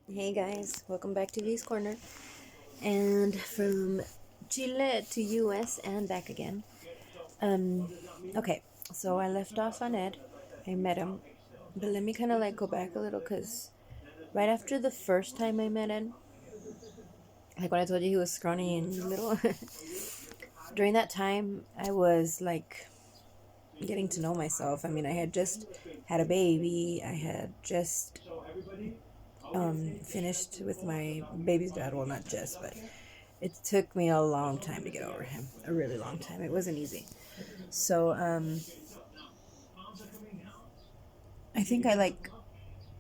Hey guys, welcome back to V's Corner. And from Chile to US and back again. Um okay, so I left off on Ed. I met him. But let me kind of like go back a little cuz right after the first time I met him, like when I told you he was scrawny and little, during that time I was like getting to know myself. I mean, I had just had a baby. I had just finished with my baby's dad. Well, not just, but it took me a long time to get over him. A really long time. It wasn't easy. So I think I like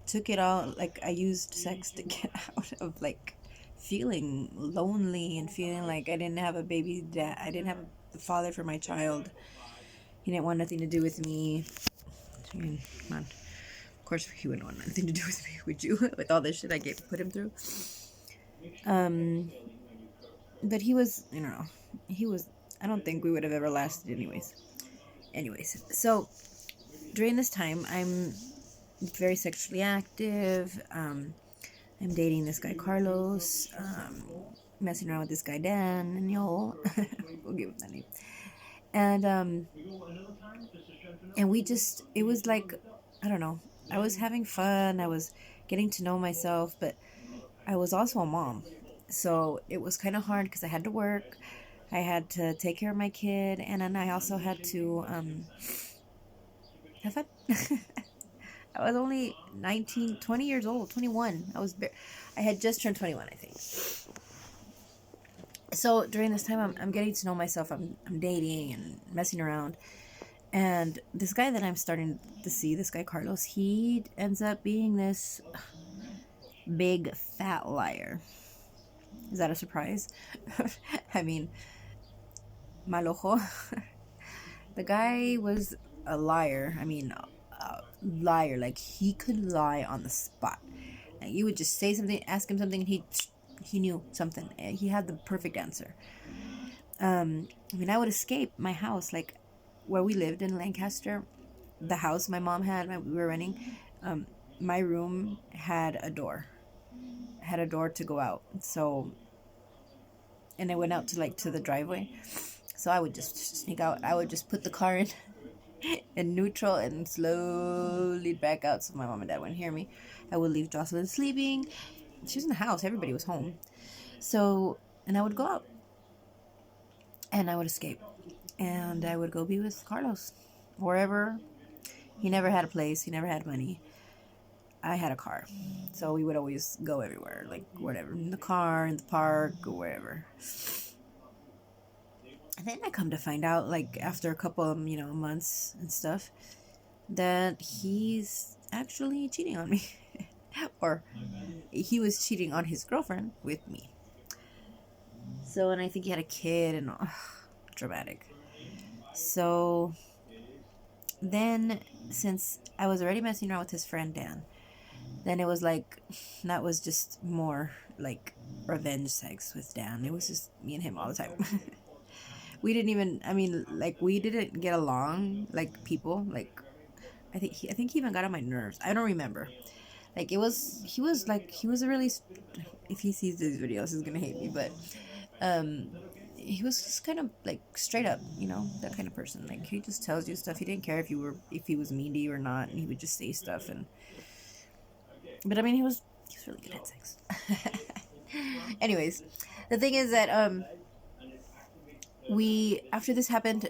took it all. Like I used sex to get out of like feeling lonely and feeling like I didn't have a baby dad. I didn't have a father for my child. He didn't want nothing to do with me. I mean, man, of course he wouldn't want nothing to do with me, would you? With all this shit I put him through. Um, but he was, I don't know, he was. I don't think we would have ever lasted, anyways. So during this time, I'm very sexually active. I'm dating this guy Carlos. Messing around with this guy Dan and y'all. We'll give him that name. And we just, it was like, I don't know. I was having fun. I was getting to know myself, but I was also a mom. So it was kind of hard because I had to work. I had to take care of my kid, and then I also had to have fun. I was only 19, 20 years old, 21. I had just turned 21, I think. So during this time, I'm getting to know myself. I'm dating and messing around. And this guy that I'm starting to see, this guy Carlos, he ends up being this big fat liar. Is that a surprise? I mean, malojo. The guy was a liar. I mean, a liar. Like he could lie on the spot. Like, you would just say something, ask him something, and he knew something. He had the perfect answer. I mean, I would escape my house, like where we lived in Lancaster. The house my mom had, we were renting. Um, my room had a door to go out. So, and it went out to like to the driveway. So I would just sneak out. I would just put the car in in neutral and slowly back out so my mom and dad wouldn't hear me. I would leave Jocelyn sleeping. She was in the house. Everybody was home. So, and I would go out and I would escape. And I would go be with Carlos wherever. He never had a place. He never had money. I had a car. So we would always go everywhere, like whatever, in the car, in the park, or wherever. And then I come to find out, like after a couple of, months and stuff, that he's actually cheating on me. Or he was cheating on his girlfriend with me. So, and I think he had a kid and dramatic. So then, since I was already messing around with his friend Dan, then it was like, that was just more like revenge sex with Dan. It was just me and him all the time. We didn't even, I mean, like, we didn't get along like people. Like, I think he even got on my nerves. I don't remember. Like, he was a really, if he sees these videos, he's gonna hate me, but um, he was just kind of like straight up, that kind of person. Like, he just tells you stuff. He didn't care if he was mean to you or not, and he would just say stuff. But I mean, he was really good at sex. Anyways, the thing is that we after this happened,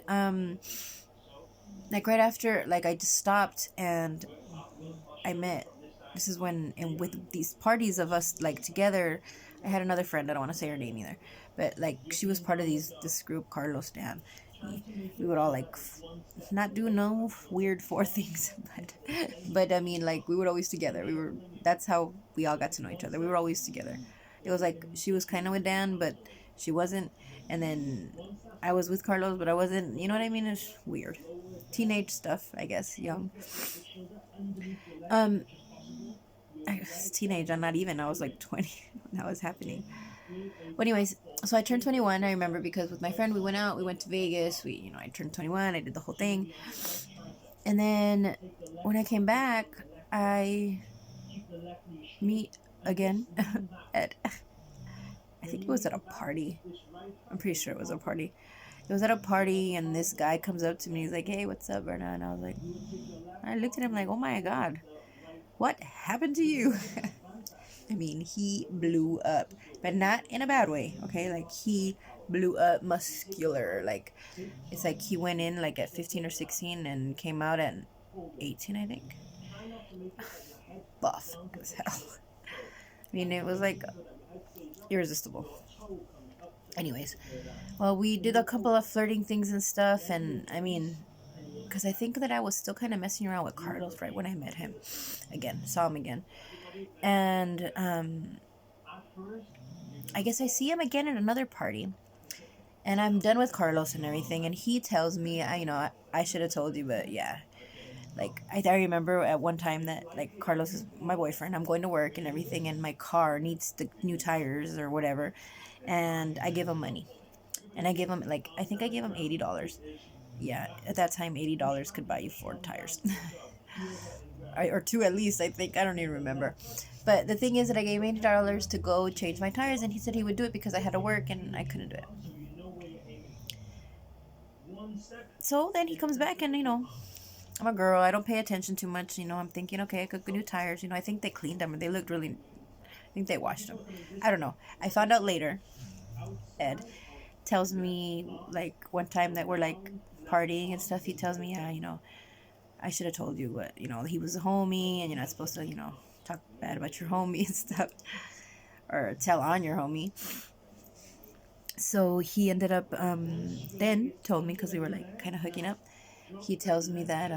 like right after, like I just stopped and I met. This is when, and with these parties of us like together, I had another friend. I don't want to say her name either, but like she was part of this group, Carlos Dan. We would all like not do no weird four things, but I mean, like we would always together. That's how we all got to know each other. We were always together. It was like she was kind of with Dan, but she wasn't, and then I was with Carlos, but I wasn't. You know what I mean? It's weird, teenage stuff, I guess, young. Um, I was a teenage. I'm not even. I was like 20 when that was happening. But anyways, so I turned 21. I remember because with my friend we went out. We went to Vegas. I turned 21. I did the whole thing. And then when I came back, I meet again. at I think it was at a party. I'm pretty sure it was a party. It was at a party, and this guy comes up to me. He's like, "Hey, what's up, Berna?" And I was like, I looked at him like, "Oh my god, what happened to you?" I mean, he blew up, but not in a bad way. Okay, like he blew up, muscular. Like it's like he went in like at 15 or 16 and came out at 18, I think. Buff as hell. I mean, it was like irresistible. Anyways, well, we did a couple of flirting things and stuff, and I mean, because I think that I was still kind of messing around with Carlos right when I met him again, saw him again, and I guess I see him again at another party, and I'm done with Carlos and everything, and he tells me, I should have told you, but yeah, like I remember at one time that like Carlos is my boyfriend. I'm going to work and everything, and my car needs the new tires or whatever, and I give him money, and I give him like I think I gave him $80. Yeah, at that time $80 could buy you 4 tires, or two at least. I think I don't even remember. But the thing is that I gave him $80 to go change my tires, and he said he would do it because I had to work and I couldn't do it. So then he comes back, and I'm a girl. I don't pay attention too much. I'm thinking, okay, I could get new tires. I think they cleaned them and they looked really. I think they washed them. I don't know. I found out later. Ed tells me like one time that we're like partying and stuff. He tells me, yeah, I should have told you, but he was a homie, and you're not supposed to, talk bad about your homie and stuff, or tell on your homie. So he ended up then told me, because we were like kind of hooking up. He tells me that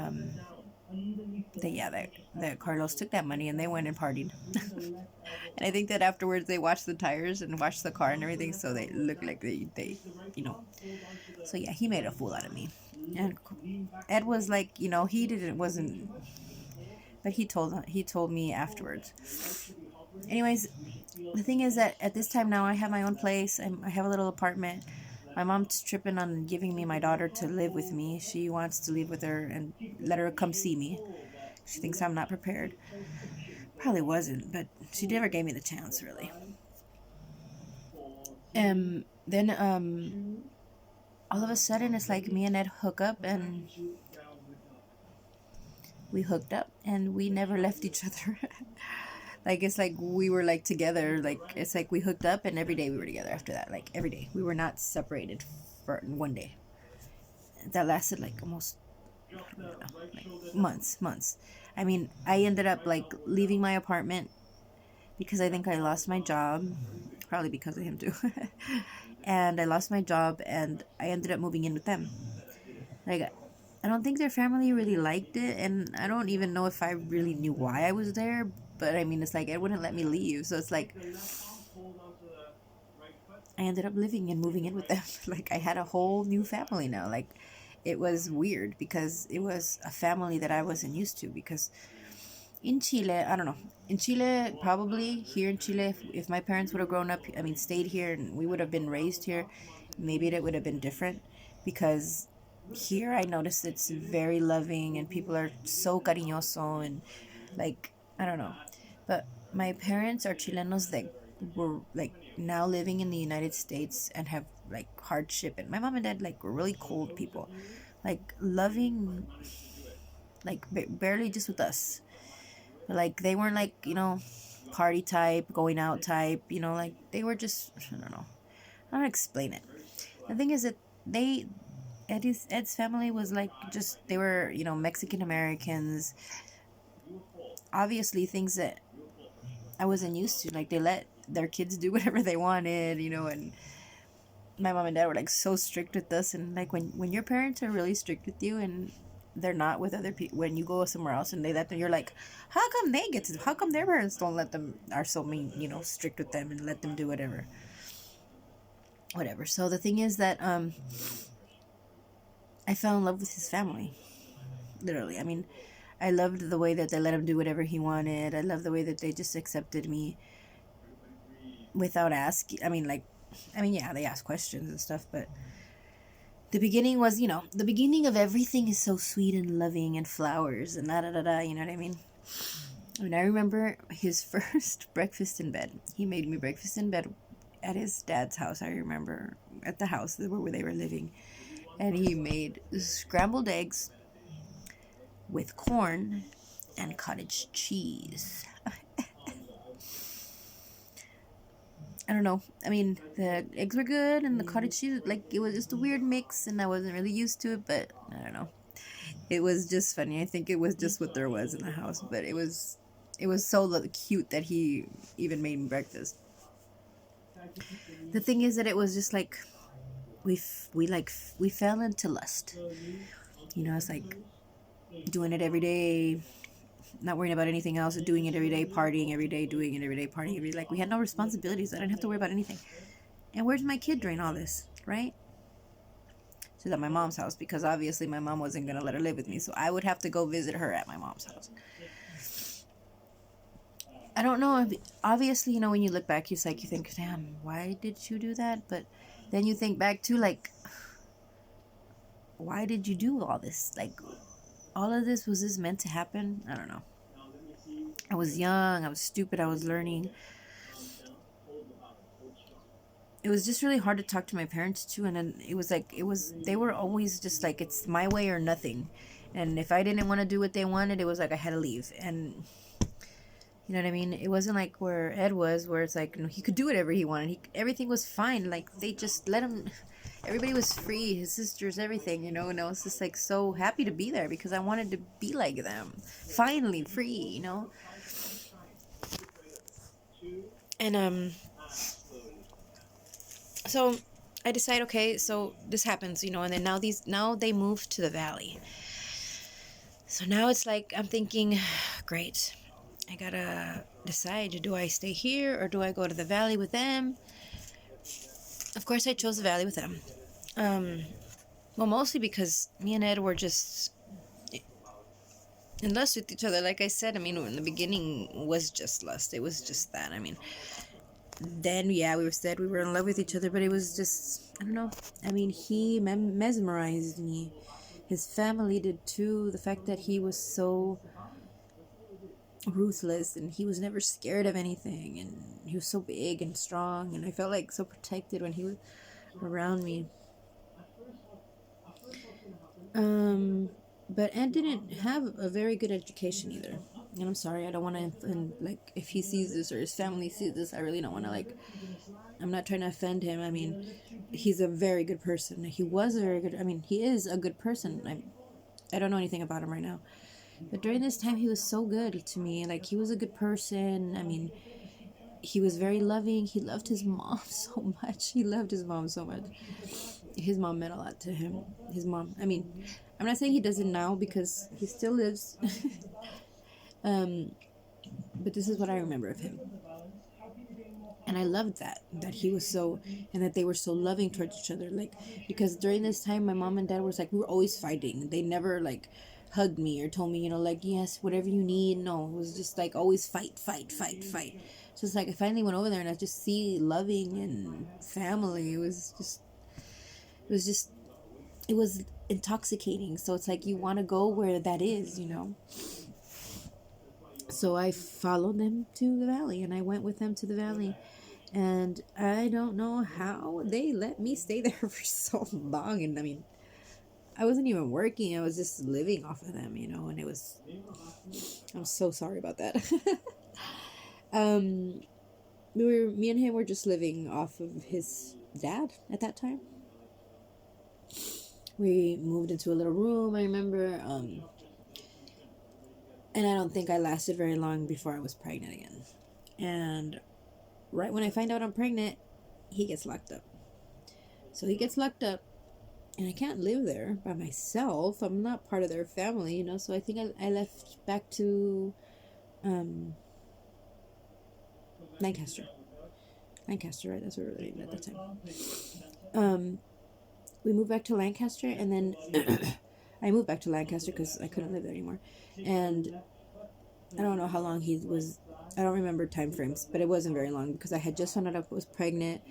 that Carlos took that money and they went and partied. And I think that afterwards they washed the tires and washed the car and everything, so they looked like they So yeah, he made a fool out of me. And Ed was like, he wasn't, but he told me afterwards. Anyways, the thing is that at this time now I have my own place. I have a little apartment. My mom's tripping on giving me my daughter to live with me. She wants to live with her and let her come see me. She thinks I'm not prepared. Probably wasn't, but she never gave me the chance, really. Then all of a sudden it's like me and Ed hook up, and we hooked up and we never left each other. Like it's like we were like together. Like it's like we hooked up and every day we were together after that. Like every day we were not separated for one day. That lasted like almost, I don't know, like months. I mean, I ended up like leaving my apartment because I think I lost my job, probably because of him too. And I lost my job and I ended up moving in with them. Like I don't think their family really liked it, and I don't even know if I really knew why I was there. But I mean, it's like it wouldn't let me leave, so it's like I ended up living and moving in with them. Like I had a whole new family now. Like it was weird because it was a family that I wasn't used to. Because in Chile, I don't know. In Chile, probably here in Chile, if my parents would have grown up, I mean, stayed here and we would have been raised here, maybe it would have been different. Because here I noticed it's very loving and people are so cariñoso and like, I don't know. But my parents are Chilenos that were like now living in the United States and have like hardship. And my mom and dad like were really cold people, like loving, like barely just with us. But like they weren't like party type, going out type. Like they were just, I don't know. I don't explain it. The thing is that Ed's family was like just, they were Mexican Americans. Obviously things that I wasn't used to. Like they let their kids do whatever they wanted, and my mom and dad were like so strict with us. And like when your parents are really strict with you and they're not with other people, when you go somewhere else and they let them, you're like, how come their parents don't let them, are so mean, strict with them and let them do whatever. So the thing is that I fell in love with his family, literally. I mean, I loved the way that they let him do whatever he wanted. I loved the way that they just accepted me without asking. Yeah, they asked questions and stuff, but the beginning was, the beginning of everything is so sweet and loving and flowers and da da da da, you know what I mean? And I remember his first breakfast in bed. He made me breakfast in bed at his dad's house. I remember at the house where they were living. And he made scrambled eggs with corn and cottage cheese. I don't know. I mean, the eggs were good and the cottage cheese, like, it was just a weird mix and I wasn't really used to it, but I don't know. It was just funny. I think it was just what there was in the house, but it was so cute that he even made me breakfast. The thing is that it was just like we fell into lust. It's like doing it every day, not worrying about anything else, doing it every day, partying every day, doing it every day, partying every day. Like, we had no responsibilities. I didn't have to worry about anything. And where's my kid during all this, right? She's at my mom's house because obviously my mom wasn't going to let her live with me. So I would have to go visit her at my mom's house. I don't know. Obviously, when you look back, it's like you think, damn, why did you do that? But then you think back to, like, why did you do all this? Like, all of this, was this meant to happen? I don't know. I was young. I was stupid. I was learning. It was just really hard to talk to my parents too, and then they were always just like, it's my way or nothing, and if I didn't want to do what they wanted, it was like I had to leave. And you know what I mean? It wasn't like where Ed was, where it's like, he could do whatever he wanted. Everything was fine. Like, they just let him. Everybody was free. His sisters, everything. And I was just like so happy to be there because I wanted to be like them. Finally free. And so I decide, okay, so this happens, and then now they move to the valley. So now it's like I'm thinking, great, I gotta decide, do I stay here or do I go to the valley with them? Of course, I chose the valley with them. Well, mostly because me and Ed were just in lust with each other. Like I said, in the beginning was just lust. It was just that. Then yeah, we were in love with each other, but it was just, I don't know. He mesmerized me. His family did too. The fact that he was so ruthless and he was never scared of anything, and he was so big and strong, and I felt like so protected when he was around me. But Ed didn't have a very good education either. And I'm sorry, I don't want to, and like, if he sees this or his family sees this, I really don't want to, like, I'm not trying to offend him. He's a very good person. He was a very good, he is a good person. I don't know anything about him right now. But during this time, he was so good to me. Like, he was a good person. He was very loving. He loved his mom so much. He loved his mom so much. His mom meant a lot to him. His mom, I'm not saying he doesn't now because he still lives. But this is what I remember of him. And I loved that he was so, and that they were so loving towards each other. Like, because during this time, my mom and dad was like, we were always fighting. They never, like, hugged me or told me, like, yes, whatever you need. No, it was just like always fight, fight, fight, fight. So it's like I finally went over there and I just see loving and family. It was intoxicating. So it's like you want to go where that is. So I followed them to the valley, and I went with them to the valley. And I don't know how they let me stay there for so long. And I wasn't even working. I was just living off of them, and I'm so sorry about that. Me and him were just living off of his dad at that time. We moved into a little room, I remember, and I don't think I lasted very long before I was pregnant again. And right when I find out I'm pregnant, he gets locked up. So he gets locked up, and I can't live there by myself. I'm not part of their family, so I think I left back to Lancaster, right? That's where we were living at that time. We moved back to Lancaster, and then I moved back to Lancaster because I couldn't live there anymore. And I don't know how long he was. I don't remember time frames, but it wasn't very long because I had just found out I was pregnant.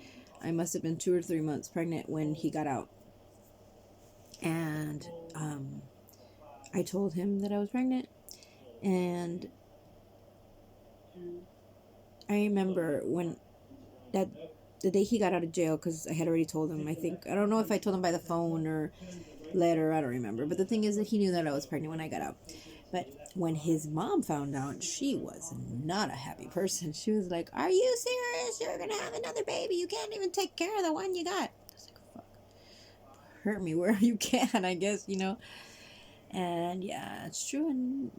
I must have been 2 or 3 months pregnant when he got out. And I told him that I was pregnant, and I remember when that the day he got out of jail, because I had already told him. I think I don't know if I told him by the phone or letter. I don't remember. But the thing is that he knew that I was pregnant when I got out. But when his mom found out, she was not a happy person. She was like, "Are you serious? You're gonna have another baby? You can't even take care of the one you got." I was like, "Fuck, hurt me where you can, I guess, you know." And yeah, it's true. And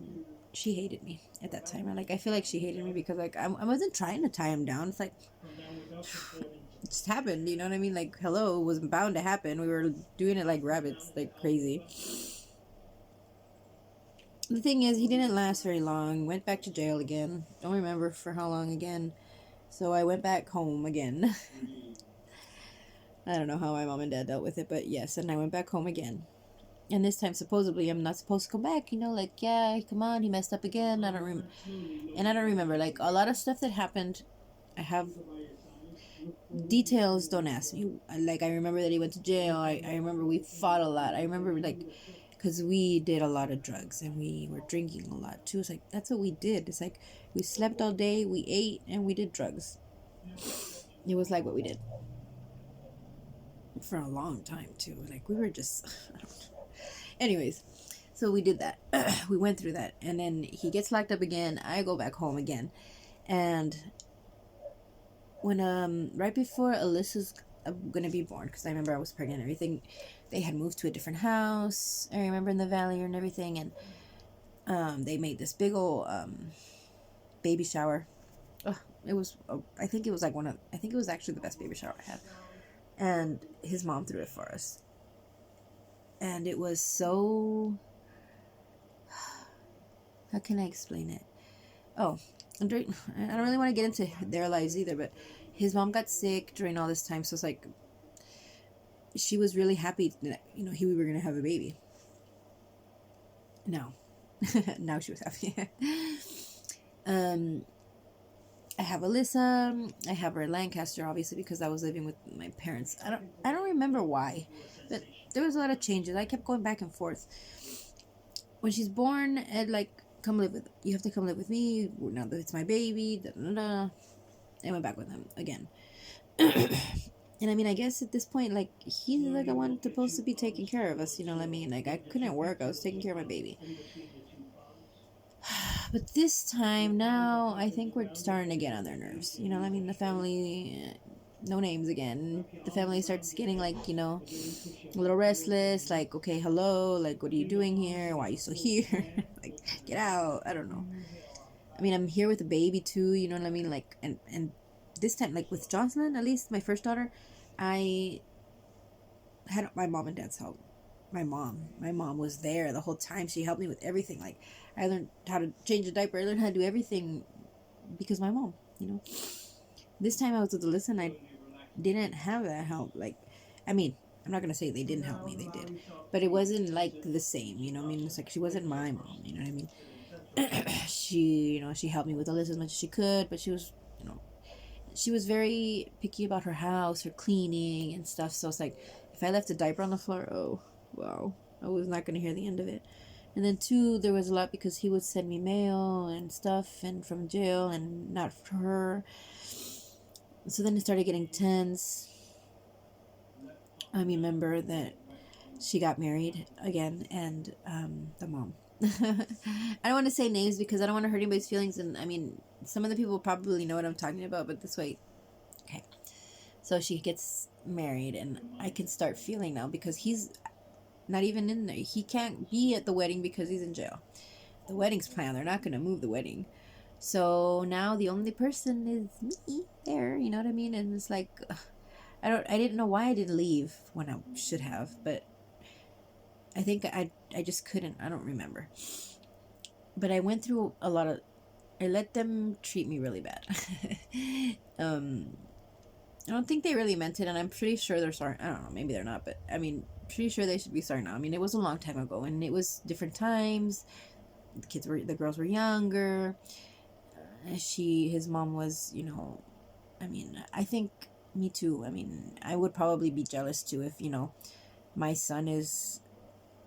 she hated me at that time. I feel like she hated me because I wasn't trying to tie him down. It's like it just happened. You know what I mean? Like hello, it was bound to happen. We were doing it like rabbits, like crazy. The thing is, he didn't last very long. Went back to jail again. Don't remember for how long again. So I went back home again. I don't know how my mom and dad dealt with it, but yes, and I went back home again. And this time, supposedly, I'm not supposed to come back. You know, like yeah, come on, he messed up again. And I don't remember like a lot of stuff that happened. I have details. Don't ask me. Like I remember that he went to jail. I remember we fought a lot. I remember like because we did a lot of drugs and we were drinking a lot too. It's like that's what we did. It's like we slept all day, we ate, and we did drugs. It was like what we did for a long time too. Like we were just, anyways. So we did that. We went through that, and then he gets locked up again. I go back home again, and when right before Alyssa's gonna be born, because I remember I was pregnant and everything, they had moved to a different house. I remember in the valley and everything, and they made this big old baby shower. Ugh, it was I think it was like I think it was actually the best baby shower I had, and his mom threw it for us, and it was so, how can I explain it? Oh, I don't really want to get into their lives either, but his mom got sick during all this time, so it's like she was really happy that we were gonna have a baby. No, now she was happy. um, I have Alyssa. I have her in Lancaster, obviously, because I was living with my parents. I don't remember why, but there was a lot of changes. I kept going back and forth. When she's born, Ed come live with. You have to come live with me now that it's my baby. Da, da, da. I went back with him again. And I mean, I guess at this point, like, he's like the one supposed to be taking care of us, you know what I mean? Like, I couldn't work, I was taking care of my baby. But this time, now, I think we're starting to get on their nerves, you know what I mean? The family, no names again. The family starts getting, like, a little restless, like, okay, hello, like, what are you doing here? Why are you still here? Like, get out, I don't know. I mean, I'm here with a baby too, you know what I mean? Like, and this time, like with Jocelyn, at least my first daughter, I had my mom and dad's help. My mom was there the whole time. She helped me with everything. Like, I learned how to change a diaper. I learned how to do everything because my mom, This time I was with Alyssa and I didn't have that help. Like, I mean, I'm not gonna say they didn't help me. They did, but it wasn't like the same. You know what I mean? It's like she wasn't my mom. You know what I mean? She helped me with Alyssa as much as she could, but she was very picky about her house, her cleaning and stuff. So it's like, if I left a diaper on the floor, oh, wow, I was not going to hear the end of it. And then two, there was a lot because he would send me mail and stuff and from jail and not for her. So then it started getting tense. I remember that she got married again, and the mom. I don't want to say names because I don't want to hurt anybody's feelings, and I mean, some of the people probably know what I'm talking about, but this way, okay. So she gets married, and I can start feeling now because he's not even in there. He can't be at the wedding because he's in jail. The wedding's planned. They're not going to move the wedding. So now the only person is me there, you know what I mean? And it's like, I didn't know why I didn't leave when I should have, but I think I just couldn't. I don't remember. But I went through a lot of. I let them treat me really bad. I don't think they really meant it, and I'm pretty sure they're sorry. I don't know. Maybe they're not, but I mean, pretty sure they should be sorry now. I mean, it was a long time ago, and it was different times. The girls were younger. His mom was, I mean, I think me too. I mean, I would probably be jealous too if my son is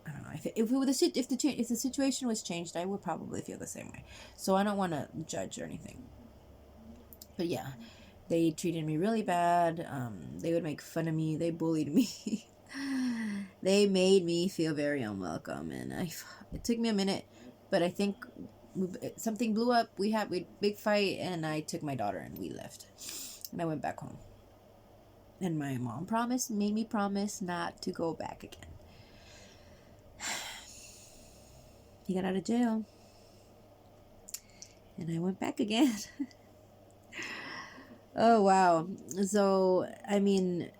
I don't know if the situation was changed, I would probably feel the same way. So I don't want to judge or anything. But yeah, they treated me really bad. They would make fun of me. They bullied me. They made me feel very unwelcome, and it took me a minute, but I think something blew up. We had a big fight, and I took my daughter and we left, and I went back home. And my mom made me promise not to go back again. He got out of jail, and I went back again. Oh wow. So I mean,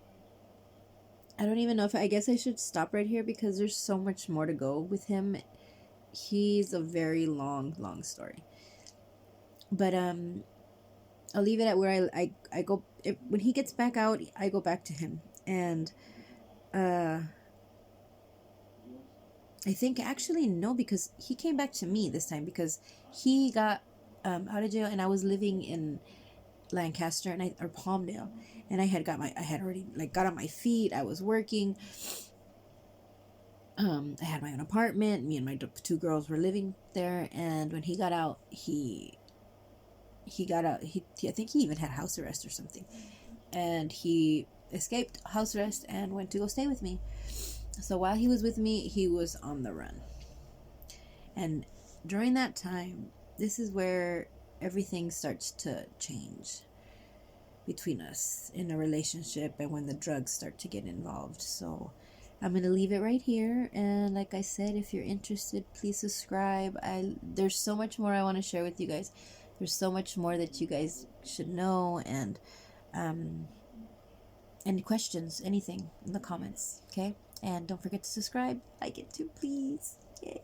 I don't even know if I guess I should stop right here because there's so much more to go with him. He's a very long story. But I'll leave it at where I go when he gets back out, I go back to him. And I think actually no, because he came back to me this time because he got out of jail, and I was living in Lancaster or Palmdale, and I had already like got on my feet. I was working. I had my own apartment. Me and my two girls were living there, and when he got out, he got out. I think he even had house arrest or something, and he escaped house arrest and went to go stay with me. So while he was with me, he was on the run, and during that time, this is where everything starts to change between us in a relationship, and when the drugs start to get involved. So I'm gonna leave it right here, and like I said, if you're interested, please subscribe. There's so much more I want to share with you guys. There's so much more that you guys should know, and any questions, anything in the comments, okay? And don't forget to subscribe, like it too, please. Yay.